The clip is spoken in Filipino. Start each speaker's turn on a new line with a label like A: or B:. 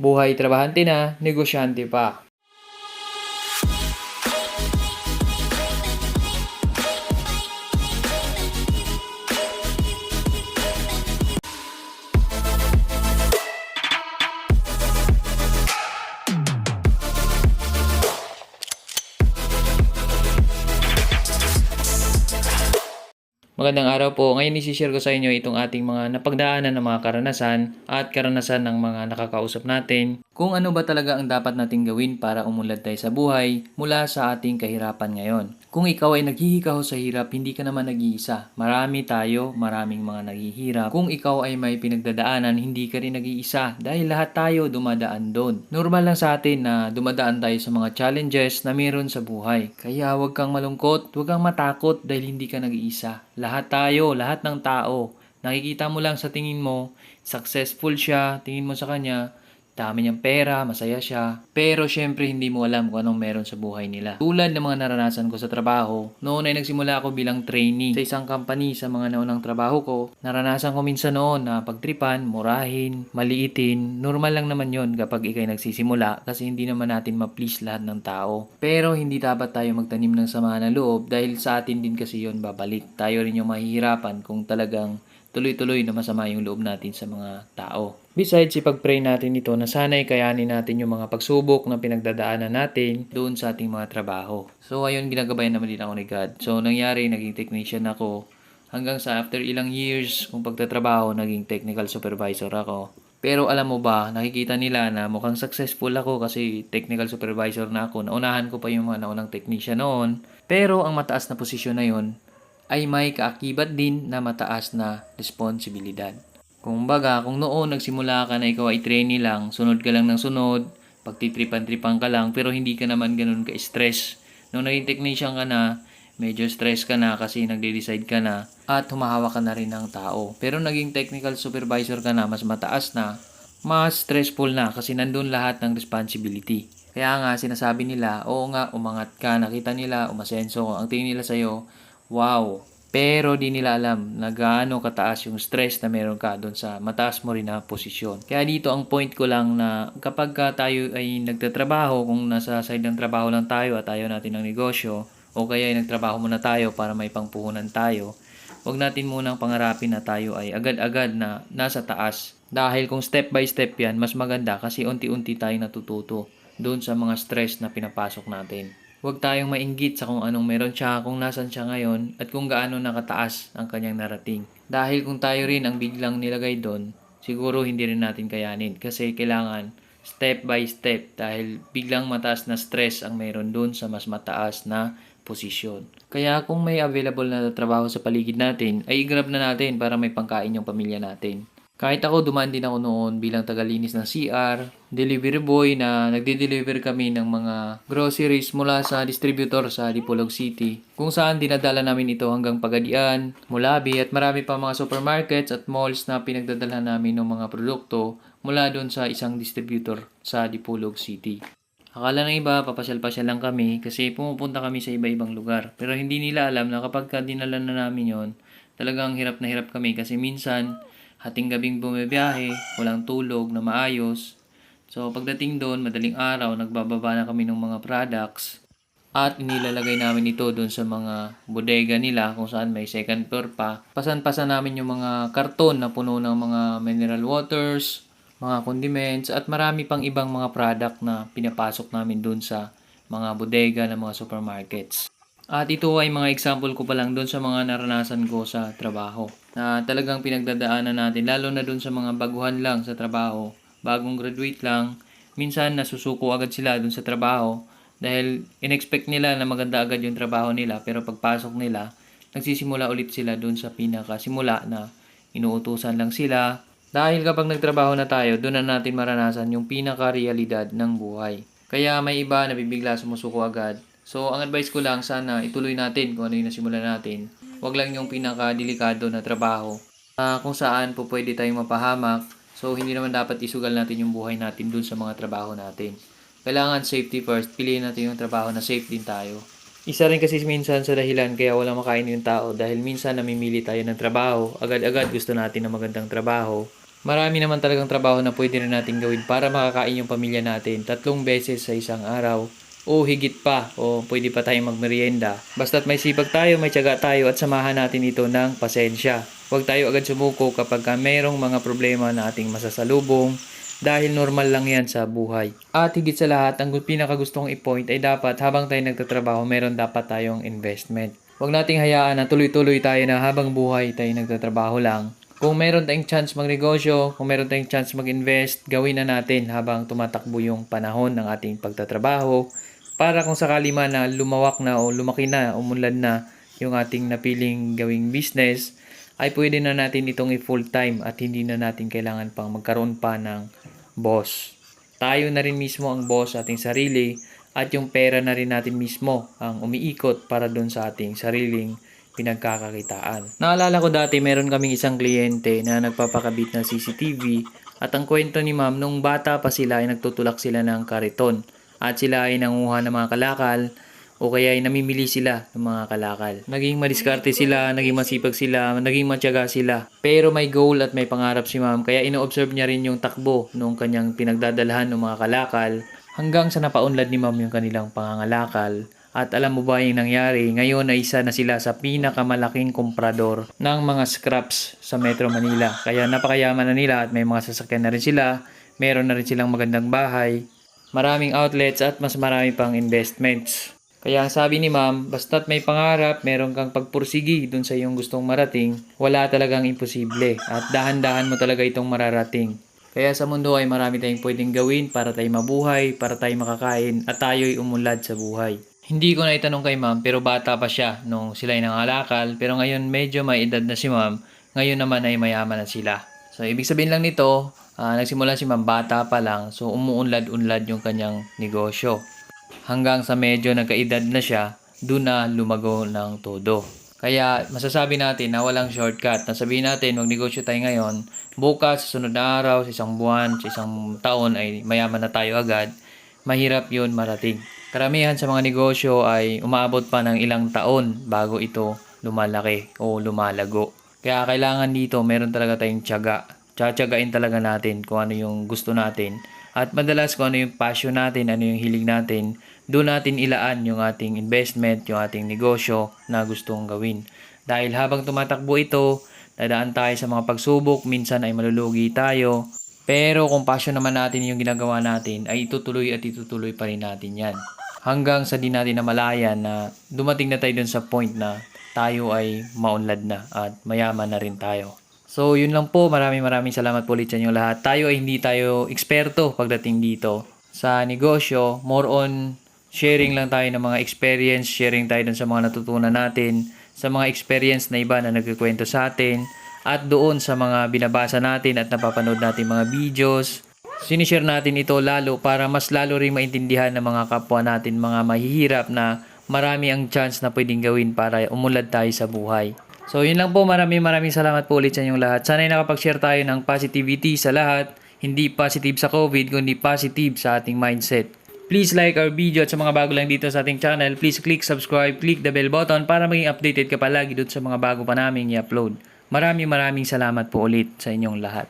A: Buhay trabahante na, negosyante pa. Magandang araw po. Ngayon isi-share ko sa inyo itong ating mga napagdaanan ng mga karanasan at karanasan ng mga nakakausap natin. Kung ano ba talaga ang dapat nating gawin para umunlad tayo sa buhay mula sa ating kahirapan ngayon. Kung ikaw ay naghihikaho sa hirap, hindi ka naman nag-iisa. Marami tayo, maraming mga naghihirap. Kung ikaw ay may pinagdadaanan, hindi ka rin nag-iisa dahil lahat tayo dumadaan doon. Normal lang sa atin na dumadaan tayo sa mga challenges na meron sa buhay. Kaya huwag kang malungkot, huwag kang matakot dahil hindi ka nag-iisa. Lahat tayo, lahat ng tao, nakikita mo lang sa tingin mo, successful siya, tingin mo sa kanya, dami niyang pera, masaya siya. Pero syempre hindi mo alam kung anong meron sa buhay nila. Tulad ng mga naranasan ko sa trabaho, noon ay nagsimula ako bilang trainee sa isang company sa mga naunang trabaho ko. Naranasan ko minsan noon na pagtripan, murahin, maliitin. Normal lang naman yon kapag ikay nagsisimula kasi hindi naman natin ma-please lahat ng tao. Pero hindi dapat tayo magtanim ng sama ng loob dahil sa atin din kasi yon babalik. Tayo rin yung mahihirapan kung talagang tuloy-tuloy na masama yung loob natin sa mga tao. Besides, ipag-pray natin ito na sana'y kayanin natin yung mga pagsubok na pinagdadaanan natin doon sa ating mga trabaho. So, ayun, ginagabayan naman din ako ni God. So, nangyari, naging technician ako. Hanggang sa after ilang years kung pagtatrabaho, naging technical supervisor ako. Pero alam mo ba, nakikita nila na mukhang successful ako kasi technical supervisor na ako. Naunahan ko pa yung mga naunang technician noon. Pero ang mataas na posisyon na yon ay may kaakibat din na mataas na responsibilidad. Kung baga, kung noon nagsimula ka na ikaw ay trainee lang, sunod ka lang ng sunod, pagtitripan-tripan ka lang, pero hindi ka naman ganun ka-stress. Nung naging technician ka na, medyo stress ka na kasi nagde-decide ka na at humahawak ka na rin ng tao. Pero naging technical supervisor ka na, mas mataas na, mas stressful na kasi nandun lahat ng responsibility. Kaya nga sinasabi nila, oo nga, umangat ka, nakita nila, umasenso, ang tingin nila sa'yo, wow. Pero di nila alam na gaano kataas yung stress na meron ka doon sa mataas mo rin na posisyon. Kaya dito ang point ko lang na kapag tayo ay nagtatrabaho, kung nasa side ng trabaho lang tayo at ayaw natin ng negosyo, o kaya ay nagtrabaho muna tayo para may pangpuhunan tayo, huwag natin munang pangarapin na tayo ay agad-agad na nasa taas. Dahil kung step by step yan, mas maganda kasi unti-unti tayong natututo doon sa mga stress na pinapasok natin. Huwag tayong mainggit sa kung anong meron siya, kung nasan siya ngayon, at kung gaano nakataas ang kanyang narating. Dahil kung tayo rin ang biglang nilagay doon, siguro hindi rin natin kayanin. Kasi kailangan step by step dahil biglang mataas na stress ang meron doon sa mas mataas na posisyon. Kaya kung may available na trabaho sa paligid natin, ay i-grab na natin para may pangkain yung pamilya natin. Kahit ako, dumaan din ako noon bilang tagalinis ng CR, delivery boy na nagde-deliver kami ng mga groceries mula sa distributor sa Dipolog City. Kung saan dinadala namin ito hanggang Pagadian, Mulabi at marami pa mga supermarkets at malls na pinagdadala namin ng mga produkto mula doon sa isang distributor sa Dipolog City. Akala ng iba, papasyal-pasyal lang kami kasi pumupunta kami sa iba-ibang lugar. Pero hindi nila alam na kapag dinala na namin yon, talagang hirap na hirap kami kasi minsan hating gabing bumibiyahe, walang tulog na maayos. So pagdating doon, madaling araw, nagbababa na kami ng mga products at inilalagay namin ito doon sa mga bodega nila kung saan may second floor pa. Pasan-pasan namin yung mga karton na puno ng mga mineral waters, mga condiments at marami pang ibang mga product na pinapasok namin doon sa mga bodega ng mga supermarkets. At ito ay mga example ko pa lang doon sa mga naranasan ko sa trabaho na talagang pinagdadaanan natin, lalo na doon sa mga baguhan lang sa trabaho, bagong graduate lang, minsan nasusuko agad sila doon sa trabaho dahil in-expect nila na maganda agad yung trabaho nila, pero pagpasok nila, nagsisimula ulit sila doon sa pinakasimula na inuutusan lang sila. Dahil kapag nagtrabaho na tayo, doon na natin maranasan yung pinaka-realidad ng buhay. Kaya may iba na bibigla sumusuko agad. So, ang advice ko lang, sana ituloy natin kung ano yung nasimulan natin. Huwag lang yung pinaka-delikado na trabaho. Kung saan po pwede tayong mapahamak. So, hindi naman dapat isugal natin yung buhay natin dun sa mga trabaho natin. Kailangan safety first. Piliin natin yung trabaho na safe din tayo. Isa rin kasi minsan sa dahilan kaya walang makain yung tao dahil minsan namimili tayo ng trabaho. Agad-agad gusto natin ng magandang trabaho. Marami naman talagang trabaho na pwede rin natin gawin para makakain yung pamilya natin 3 beses sa isang araw o higit pa o pwede pa tayong magmerienda. Basta't may sipag tayo, may tiyaga tayo at samahan natin ito ng pasensya. Huwag tayo agad sumuko kapag mayroong mga problema na ating masasalubong dahil normal lang yan sa buhay. At higit sa lahat, ang pinakagustong i-point ay dapat habang tayo nagtatrabaho, meron dapat tayong investment. Huwag nating hayaan na tuloy-tuloy tayo na habang buhay tayo nagtatrabaho lang. Kung meron tayong chance magnegosyo, kung meron tayong chance mag-invest, gawin na natin habang tumatakbo yung panahon ng ating pagtatrabaho para kung sakali man na lumawak na o lumaki na, umunlad na yung ating napiling gawing business, ay pwede na natin itong i-full time at hindi na natin kailangan pang magkaroon pa ng boss. Tayo na rin mismo ang boss sa ating sarili at yung pera na rin natin mismo ang umiikot para doon sa ating sariling pinagkakakitaan. Naalala ko dati meron kaming isang kliyente na nagpapakabit ng CCTV at ang kwento ni ma'am nung bata pa sila ay nagtutulak sila ng kariton at sila ay nanguha ng mga kalakal o kaya ay namimili sila ng mga kalakal. Naging madiskarte sila, naging masipag sila, naging matyaga sila. Pero may goal at may pangarap si ma'am kaya ino-observe niya rin yung takbo nung kanyang pinagdadalhan ng mga kalakal hanggang sa napaunlad ni ma'am yung kanilang pangangalakal. At alam mo ba yung nangyari? Ngayon ay isa na sila sa pinakamalaking komprador ng mga scraps sa Metro Manila. Kaya napakayaman na nila at may mga sasakyan na rin sila. Meron na rin silang magandang bahay, maraming outlets at mas marami pang investments. Kaya ang sabi ni ma'am, basta't may pangarap, meron kang pagpursigi dun sa iyong gustong marating, wala talagang imposible at dahan-dahan mo talaga itong mararating. Kaya sa mundo ay marami tayong pwedeng gawin para tayo mabuhay, para tayo makakain at tayo'y umunlad sa buhay. Hindi ko na itanong kay ma'am pero bata pa siya nung sila ay nangalakal pero ngayon medyo may edad na si ma'am, ngayon naman ay mayaman na sila. So ibig sabihin lang nito, nagsimula si ma'am bata pa lang so umuunlad-unlad yung kanyang negosyo. Hanggang sa medyo nagkaedad na siya, doon na lumago ng todo. Kaya masasabi natin na walang shortcut. Nasabihin natin magnegosyo tayo ngayon, bukas, sa sunod na araw, sa isang buwan, sa isang taon ay mayaman na tayo agad. Mahirap yun marating. Karamihan sa mga negosyo ay umaabot pa ng ilang taon bago ito lumalaki o lumalago. Kaya kailangan dito meron talaga tayong tiyaga. Tsatsagain talaga natin kung ano yung gusto natin. At madalas kung ano yung passion natin, ano yung hilig natin, doon natin ilaan yung ating investment, yung ating negosyo na gustong gawin. Dahil habang tumatakbo ito, dadaan tayo sa mga pagsubok, minsan ay malulugi tayo. Pero kung passion naman natin yung ginagawa natin, ay itutuloy at itutuloy pa rin natin yan. Hanggang sa di natin namalayan na dumating na tayo dun sa point na tayo ay maunlad na at mayaman na rin tayo. So yun lang po, maraming salamat po ulit sa inyo lahat. Tayo ay hindi tayo eksperto pagdating dito sa negosyo, more on sharing lang tayo ng mga experience, sharing tayo dun sa mga natutunan natin, sa mga experience na iba na nagkikwento sa atin, at doon sa mga binabasa natin at napapanood natin mga videos. Sinishare natin ito lalo para mas lalo rin maintindihan ng mga kapwa natin, mga mahihirap na marami ang chance na pwedeng gawin para umunlad tayo sa buhay. So yun lang po, maraming salamat po ulit sa inyong lahat. Sana'y nakapag-share tayo ng positivity sa lahat, hindi positive sa COVID, kundi positive sa ating mindset. Please like our video at sa mga bago lang dito sa ating channel, please click subscribe, click the bell button para maging updated ka palagi doon sa mga bago pa naming i-upload. Maraming salamat po ulit sa inyong lahat.